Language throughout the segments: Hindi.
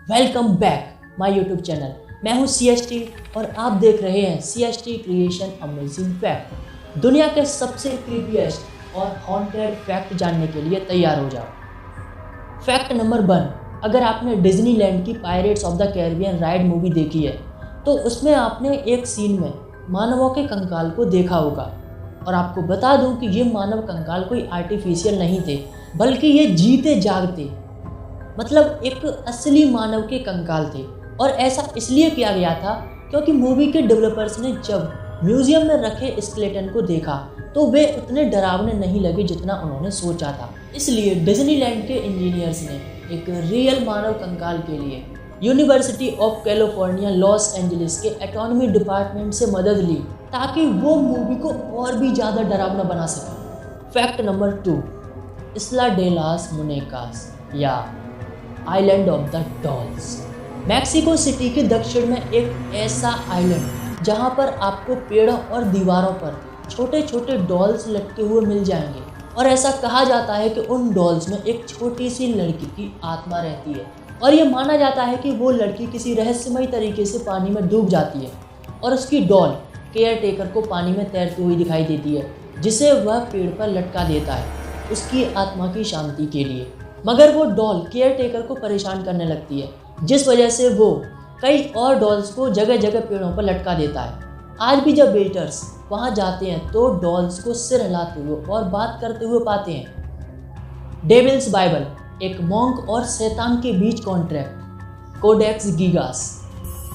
Welcome back my YouTube channel. मैं हूं CST और आप देख रहे हैं CST क्रिएशन अमेजिंग फैक्ट। दुनिया के सबसे क्रीपीएस्ट और हॉन्टेड फैक्ट जानने के लिए तैयार हो जाओ। फैक्ट नंबर 1, अगर आपने डिज्नीलैंड की pirates of the Caribbean ride movie देखी है तो उसमें आपने एक सीन में मानवों के कंकाल को देखा होगा। और आपको बता दूं कि ये मानव कंकाल कोई आर्टिफिशियल नहीं थे, बल्कि ये जीते जागते मतलब एक असली मानव के कंकाल थे। और ऐसा इसलिए किया गया था क्योंकि मूवी के डेवलपर्स ने जब म्यूजियम में रखे स्केलेटन को देखा तो वे उतने डरावने नहीं लगे जितना उन्होंने सोचा था। इसलिए डिज्नीलैंड के इंजीनियर्स ने एक रियल मानव कंकाल के लिए university of California Los Angeles के एटॉनमी डिपार्टमेंट से मदद ली ताकि वो मूवी को और भी ज़्यादा डरावना बना सके। फैक्ट नंबर 2, इस्ला डे लास मुनेकास या island of the dolls. Mexico city के दक्षिण में एक ऐसा आइलैंड जहां पर आपको पेड़ों और दीवारों पर छोटे छोटे डॉल्स लटके हुए मिल जाएंगे। और ऐसा कहा जाता है कि उन डॉल्स में एक छोटी सी लड़की की आत्मा रहती है और ये माना जाता है कि वो लड़की किसी रहस्यमयी तरीके से पानी में डूब जाती है और उसकी डॉल केयर टेकर को पानी में तैरती हुई दिखाई देती है, जिसे वह पेड़ पर लटका देता है उसकी आत्मा की शांति के लिए। मगर वो डॉल केयर टेकर को परेशान करने लगती है, जिस वजह से वो कई और डॉल्स को जगह जगह पेड़ों पर लटका देता है। आज भी जब वेटर्स वहाँ जाते हैं तो डॉल्स को सिर हिलाते हुए और बात करते हुए पाते हैं। डेविल्स बाइबल, एक मॉन्क और शैतान के बीच contract, Codex Gigas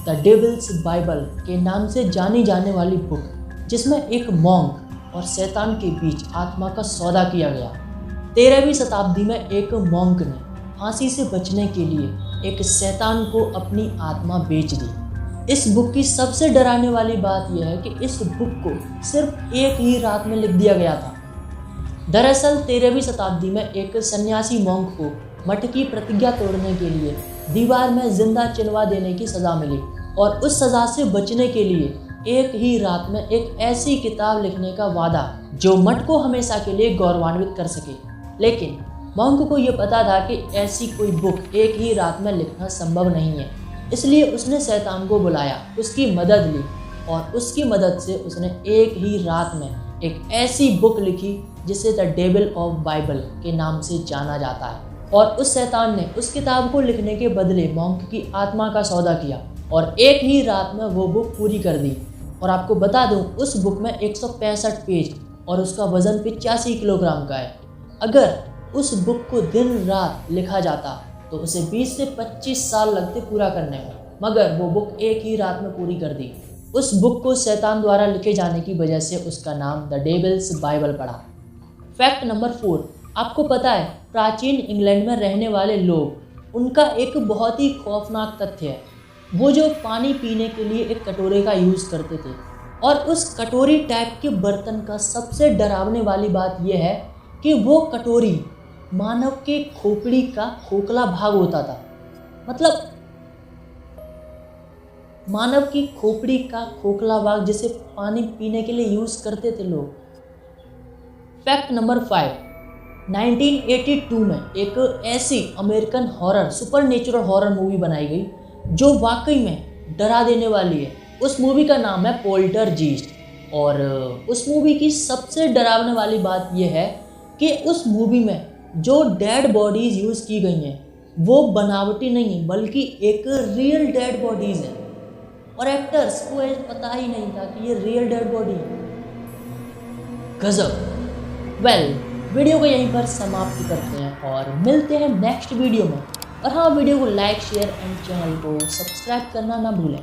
the Devil's Bible के नाम से जानी जाने वाली बुक, जिसमें एक मॉन्क और शैतान के बीच आत्मा का सौदा किया गया। 13वीं शताब्दी में एक मॉन्क ने फांसी से बचने के लिए एक शैतान को अपनी आत्मा बेच दी। इस बुक की सबसे डराने वाली बात यह है कि इस बुक को सिर्फ एक ही रात में लिख दिया गया था। दरअसल 13वीं शताब्दी में एक सन्यासी मॉन्क को मठ की प्रतिज्ञा तोड़ने के लिए दीवार में जिंदा चिनवा देने की सज़ा मिली और उस सज़ा से बचने के लिए एक ही रात में एक ऐसी किताब लिखने का वादा जो मठ को हमेशा के लिए गौरवान्वित कर सके। लेकिन मॉन्क को यह पता था कि ऐसी कोई बुक एक ही रात में लिखना संभव नहीं है, इसलिए उसने शैतान को बुलाया, उसकी मदद ली और उसकी मदद से उसने एक ही रात में एक ऐसी बुक लिखी जिसे द डेविल ऑफ बाइबल के नाम से जाना जाता है। और उस शैतान ने उस किताब को लिखने के बदले मॉन्क की आत्मा का सौदा किया और एक ही रात में वो बुक पूरी कर दी। और आपको बता दूं, उस बुक में 165 पेज और उसका वजन 85 किलोग्राम का है। अगर उस बुक को दिन रात लिखा जाता तो उसे 20 से 25 साल लगते पूरा करने में, मगर वो बुक एक ही रात में पूरी कर दी। उस बुक को शैतान द्वारा लिखे जाने की वजह से उसका नाम द डेविल्स बाइबल पड़ा। फैक्ट नंबर 4, आपको पता है प्राचीन इंग्लैंड में रहने वाले लोग, उनका एक बहुत ही खौफनाक तथ्य है, वो जो पानी पीने के लिए एक कटोरे का यूज़ करते थे। और उस कटोरी टाइप के बर्तन का सबसे डरावने वाली बात यह है कि वो कटोरी मानव के खोपड़ी का खोखला भाग होता था। मतलब मानव की खोपड़ी का खोखला भाग जिसे पानी पीने के लिए यूज़ करते थे लोग। फैक्ट नंबर 5, 1982 में एक ऐसी American horror supernatural horror movie बनाई गई जो वाकई में डरा देने वाली है। उस मूवी का नाम है पोल्टरजीस्ट। और उस मूवी की सबसे डरावने वाली बात यह है कि उस मूवी में जो डेड बॉडीज़ यूज़ की गई हैं वो बनावटी नहीं है, बल्कि एक रियल डेड बॉडीज़ हैं। और एक्टर्स को पता ही नहीं था कि ये रियल डेड बॉडी है। गजब। वीडियो को यहीं पर समाप्त करते हैं और मिलते हैं नेक्स्ट वीडियो में। और हाँ, वीडियो को लाइक, शेयर एंड चैनल को सब्सक्राइब करना ना भूलें।